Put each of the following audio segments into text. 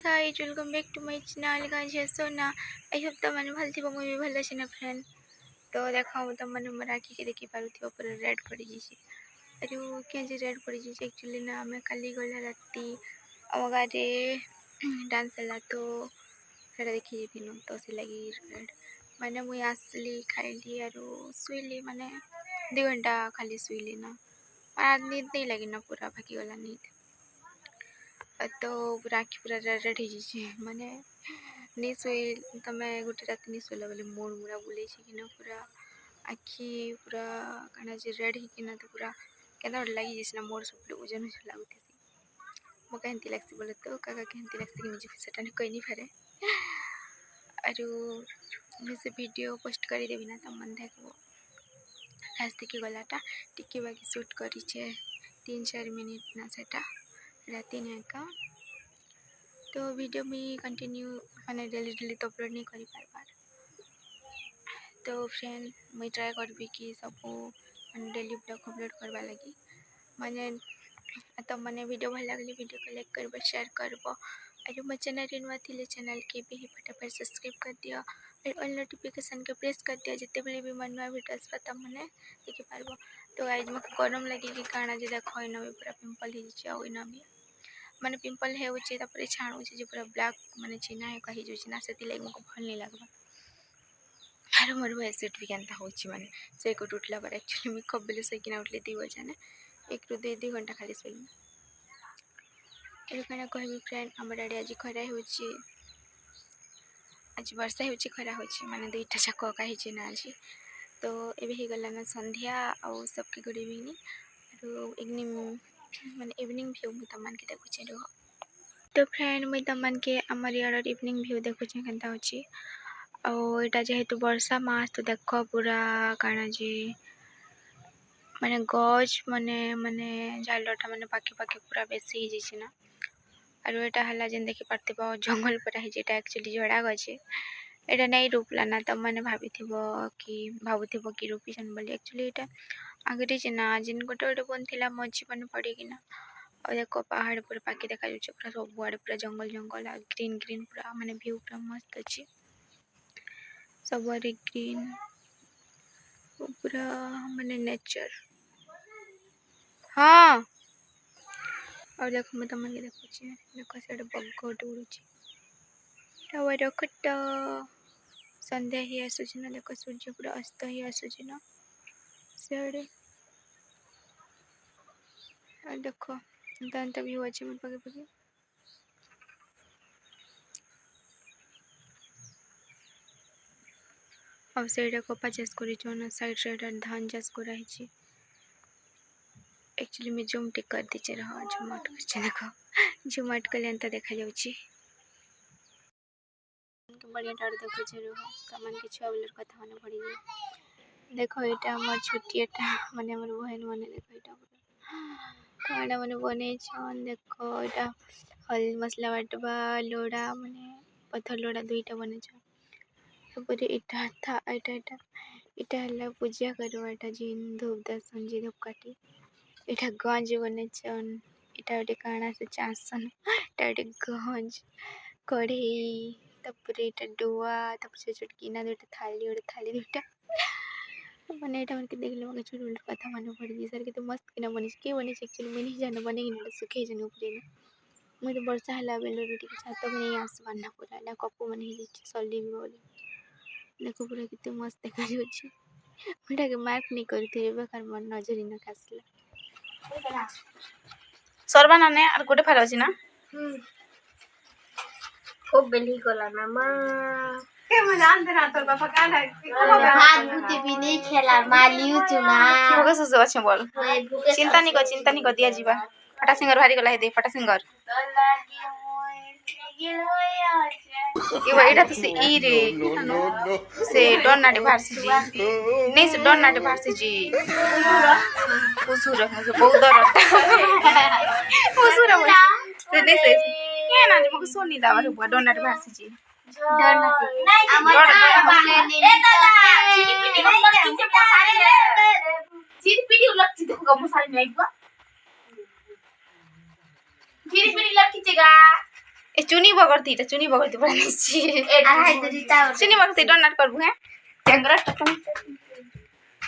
Guys welcome back to my channel guys so ना I hope तो मैंने भल थी मुझे भी भल अच्छे ना फ्रेंड तो देखा तो मैंने राखी के देखी पारुथी पूरा रेड पड़ी जाइए अरे क्या रेड पड़ी जाइए एक्चुअली ना आम काली गला राति आम गाँव डांस है तो देखी जीन तो से लगी रेड माने मुई आसली खाइली आर शुइली माने 2 घंटा खाली शुइली ना नींद नहीं लगी ना पूरा भागी गला नींद तो राखी पूरा रेड हो माने नहीं शुई तुम गोटे रात नहीं शुला बोले मुड़ मुड़ा बुले कि पूरा आखि पूरा कण जे रेड होना तो पूरा क्या लगी ना मोर सब ओजन लगुथी मो कहती लगसी बोले तो काका कहती लगसी निजे सेटा कही नहीं पारे आरु मैं से वीडियो पोस्ट करदेवी ना तुम मन देखो लास्ट देखी गलाटा टिके बाकी शूट कर 3-4 मिनिट ना सेटा राति का तो वीडियो में कंटिन्यू माने डेली तो अपलोड नहीं करी पार तो फ्रेंड मुझे ट्राई करबी कि सब डेली ब्लॉग अपलोड करवा लगी माने तो मैंने वीडियो भल लगे वीडियो को लाइक कर शेयर करब और मो चैनल नुआ थी चैनल के भी फटाफट सब्सक्राइब कर दियो और ऑल नोटिफिकेशन के प्रेस कर दियो जिते बड़े भी मैं नुआ वीडियोस तुम मैंने देखी पार तो आज मत गरम लगे कि काଣା जे देख इन भी पूरा पिंपल हो इन भी माने पिंपल होपर छाणु जो पूरा ब्लैक माने चिन्हा है कही ना से मुझे भल नहीं लगवा आर मोर एसिड भी केनता हो माने से को उठला पर एक्चुअली मैं कब बेले सैकिना उठले 2 बजे 1 ରୁ 2 घंटा खाली शोली क्या कहबी फ्रेंड आम डाड़ी आज खरा हो आज वर्षा हो खरा हो माने 2टा जाक कही ना आज तो ये गला ना संध्या आउ सबके गुड इवनिंग और इवनिंग माने इवनिंग व्यू मुझे तुम के देखुचे रह तो फ्रेंड मुझे तुम के आमर यार इवनिंग व्यू देखुचे केनता होची और यहाँ जेहेतु वर्षा मास तो देख पूरा काना जे माने गज माने माने झालटा माने पाखे पाखे पूरा बेसी हो ना और यहाँ है जेन देखी पार्थ जंगल पूरा है एक्चुअली झड़ा गछे यहाँ नहीं रोपला ना तुम मैंने भाभी कि भावुव कि रोपीछन बोली एक्चुअली यहाँ आगे ना जिन गोटे गोटे बन थी मझी मैंने पड़ेकिना और देखो पहाड़ पूरा पाखे देखा पूरा सबुआड़े पूरा जंगल जंगल ग्रीन ग्रीन पूरा माने व्यू पूरा मस्त अच्छे सबरे ग्रीन पूरा माने नेचर हाँ और देखो मैं तुम देखुचे देख से बग उड़ू रखट संध्या ही आसूची ना देख सूर्य पूरा अस्त ही आसूची ना सियाड़े देख एंता व्यू अच्छे मोर पाखे पाखे अब से कपा चाष कर साइड धान चाष कर एक्चुअली मैं जूम टिक कर दीचे रह झुमट कर देख झुमट कले एंता देखा जाउची बढ़िया टार देखुचे रह कमान के छुआ बेलर कथा मन पड़ी जाए देखो यहाँ मोर छुट्टीटा माने मोर बहन मैंने देखो यहाँ काड़ा मैंने बने देखो यहाँ हल्दी मसला बाटवा लोड़ा माने पत्थर लोड़ा 2टा बने तापर इटा था इटा हल्ला पूजा करवा इटा जिन धूप दर्शन जी धूपकाठी इटा गंज बने इटा गोटे काଣା से चासन इटा गोटे गंज कढ़ई तापर इटा डुआ तापर छोटकिना 2टा थाली गोटे थाली 2टा मैंने यहाँ मन के देखले मगे छोट छोट कथा मन पड़ी सर के तो मस्त किना बनी के बनी एक्चुअली मैं नहीं जाना बने कि सुखे जन ऊपर मुझे तो वर्षा है बेल छात को नहीं आसबार ना पूरा ना कपू मन सल्ली भी बोली देखो पूरा कितने मस्त देखा मुझे के मार्क नहीं करते बेकार मन नजर ना आसला सरबा ना ने आर गोटे फाल अछि ना खूब बेली कोला ना मां के म जान देना तोर बापा का है भात भूति भी नहीं खेला मालियो चुना भूखे सुसु अछि बोल चिंता नहीं को दिया जीवा फटा सिंगर भारी गला है दे फटा सिंगर एटा तो से ई रे से डॉन नाटे भारसी जी नहीं से डॉन नाटे भारसी जी उसूर से बहुत उसूर से दे से ये ना जो सोनी दावा हुआ डॉन नाटे भारसी जी डर नहीं हमारा वाले ने चीनी पीटी हम लोग किचन में सारे चीनी पीटी उलट चीनी को मसाले नहीं हुआ चीनी पीटी लग खींचेगा ए चुनी बगरती এটা চুনি বগরতি পড়া নিছি আড়াই তো দিতা চুনি বগরতি ডোন্ট নট করবো হ্যাঁ টেঙ্গরা টকম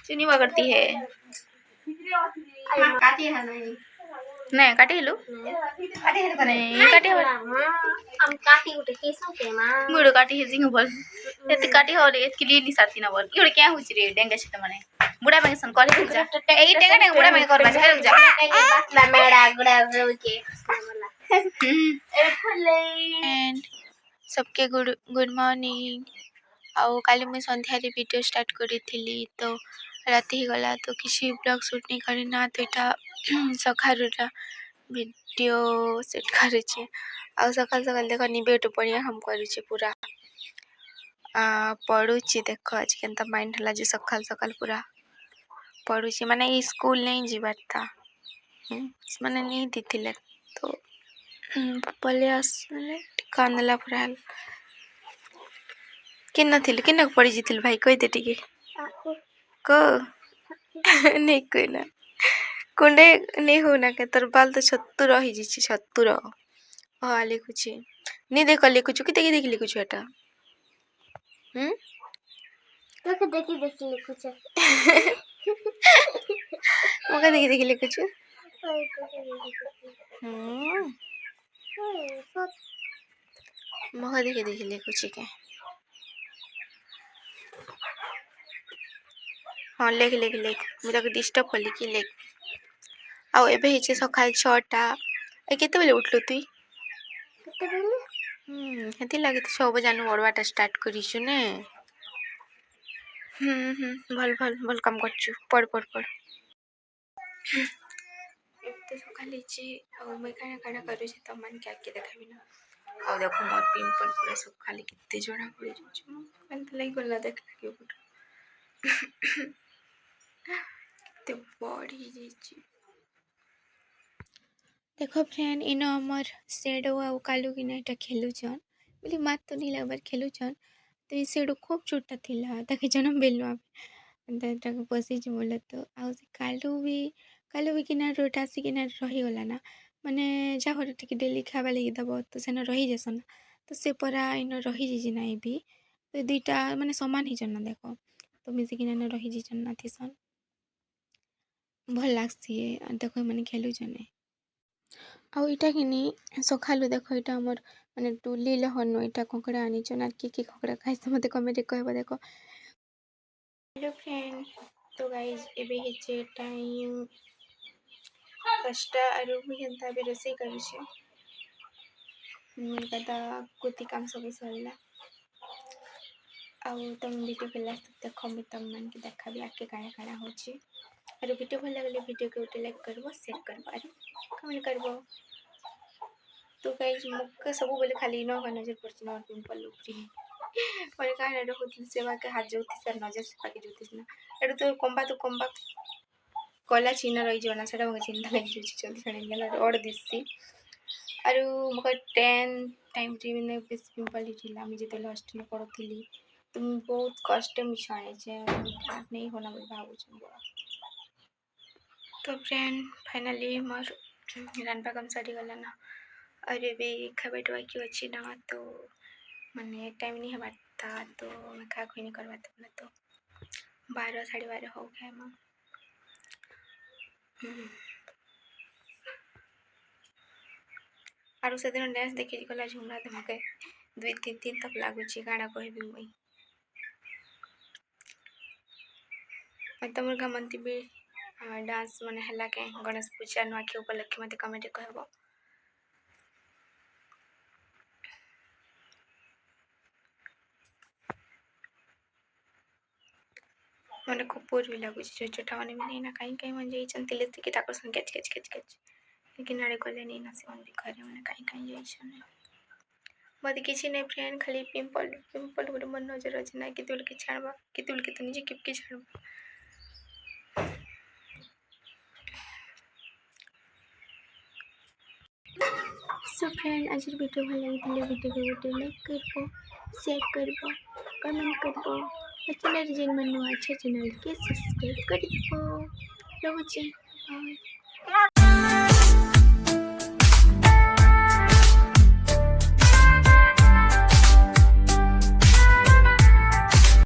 चुनी बगरती है কাটি है नहीं नहीं काटे लो কাটি है तो नहीं काटे हो हम काटी उठे केसों के मां मुड़ काटी है जिंग बोल एत काटी हो रे इसके लिए नहीं साथी ना बोल इड़े क्या हुच रे डेंगा से तमने बुढ़ा में सन करे जा ए टेंगा टेंगा बुढ़ा में करबा जा जा बातला मेड़ा गुड़ा के मला एंड सबके गुड मॉर्निंग आउ काली मुझे संध्या वीडियो स्टार्ट करी तो राति ही गला तो किसी ब्लॉग शूट नहीं करी ना तो यहाँ सखारूटा वीडियो सेट करुचे आउ सकाल सकाल देख निबेट बढ़िया हम करुचे पूरा पढ़ुची देख आज के माइंड है जो सकाल सकाल पूरा पढ़ुची माने स्कूल नहीं जीवार था माने नहीं दी तो पले आसले कांदला पूरा किन्ना पड़ी जीतिल भाई कही दे टिके को नहीं कोई ना कुंडे नहीं हो ना के तोर बाल तो छत्तू रही जी छत्तू रह हाँ लिखुच नहीं देख लिखुच कि देख लिखुच एटा देखी देखी देखी लिखुच मका देखी लिखुच मका देखी लिखुच के हाँ लिख लिख लिख मुझे डिस्टर्ब कली कि लिख आउ एबे हिचे सकाल 6टा ए केते बेले उठलु तुई हेती लागे तो 6 बजे आनु ओडवाटा स्टार्ट करिछु ने भल भल भल काम करछु पढ़ पढ़ पढ़ तो सकाल हिचे आउ मैं खाना खाना करू छी त मन क्या के देखाबी ना आउ देखो मोर पिंपल पूरा सब खाली कितने जोड़ा पड़ जाछु मन तो लई गला देख लागे फोटो तो बड़ी जी देखो फ्रेंड इनो हमर सेडो आ कालू की नाइटा खेलुचन बोली मात तो नहीं लगबार खेलुचन तो ये सेडो खूब छोटा थिला ताके जन्म बेलु अंत बसी बोले तो आउ से कालू भी किना रोटा से किना रही गला ना माने जा घर टिके डेली खावा लगी दब तो सेन रही जसन तो से परा इन रही जी ना भी तो दुईटा माने समान ही जन देखो तो मिसिकिना रही जी जन ना थिसन भल लागसी देखो मैंने खेलुचन आउ इटा किनी सखालु देखो इटा हमर माने टुली लहन इटा ककड़ा आनीचन आ कि ककड़ा खाइस मते कमेंट कहबो देखो हेलो फ्रेंड तो गाइस एबे हिचे टाइम 5टा आरु हेंता बे रोसे करूछे मन कदा कुती काम सब सरला आउ तुम वीडियो के लास्ट तक देखो मैं तुम मन के देखाबी आके काना काना होची और वीडियो भल लगे वीडियो के उठे लाइक करबो शेयर करबो और कमेंट करबो तो गाइस मुख सब बोले खाली न का नजर पड़छ न पिंपल उपरी और काना होती सेवा के हाथ जोती सर नजर से पाके जोती ना एडो तो कंबा कला चिन्ह रही जोना सेटा मगे चिन्ह लगी जोची जल्दी छणी गेला और दिससी और मगे 10 टाइम रे ने बेस पिंपल हिला मी जेते हॉस्टल में पढ़थली तो बहुत कष्ट में छाणे छे नहीं होना बोल भाबू छ तो फ्रेंड फाइनली मोर रानपा काम सरी गला ना और भी खाबेटवा की अच्छी ना तो माने टाइम नहीं है था तो मैं खा कोई नहीं करवा तो 12 साढ़े 12 हो गए माँ और से दिन डांस देखी गला झुमरा तो मके 2-3 दिन तक लागुची गाना कहबी मुई तुम गमती भी डांस माने हला के गणेश पूजा नुआखी उपलक्षे मते कमेंट कहबो मैंने खूब बोर भी लगुच छोटा मैंने भी नहीं ना कहीं कहीं मन जाइछन तिले तिके ठाकुर सन केच केच केच केच लेकिन आड़े गले नहीं ना से मन भी करे मैंने कहीं कहीं जाइछन मत किसी नहीं फ्रेंड खाली पिंपल गोटे मन नजर अच्छे ना कि के छाड़बा कि तो निजे किपके छाड़बा सो फ्रेंड आज वीडियो भल लगी वीडियो के गोटे लाइक करबो शेयर करबो कमेंट करबो और चैनल जेन मन अच्छा चैनल के सब्सक्राइब कर दो। बाय।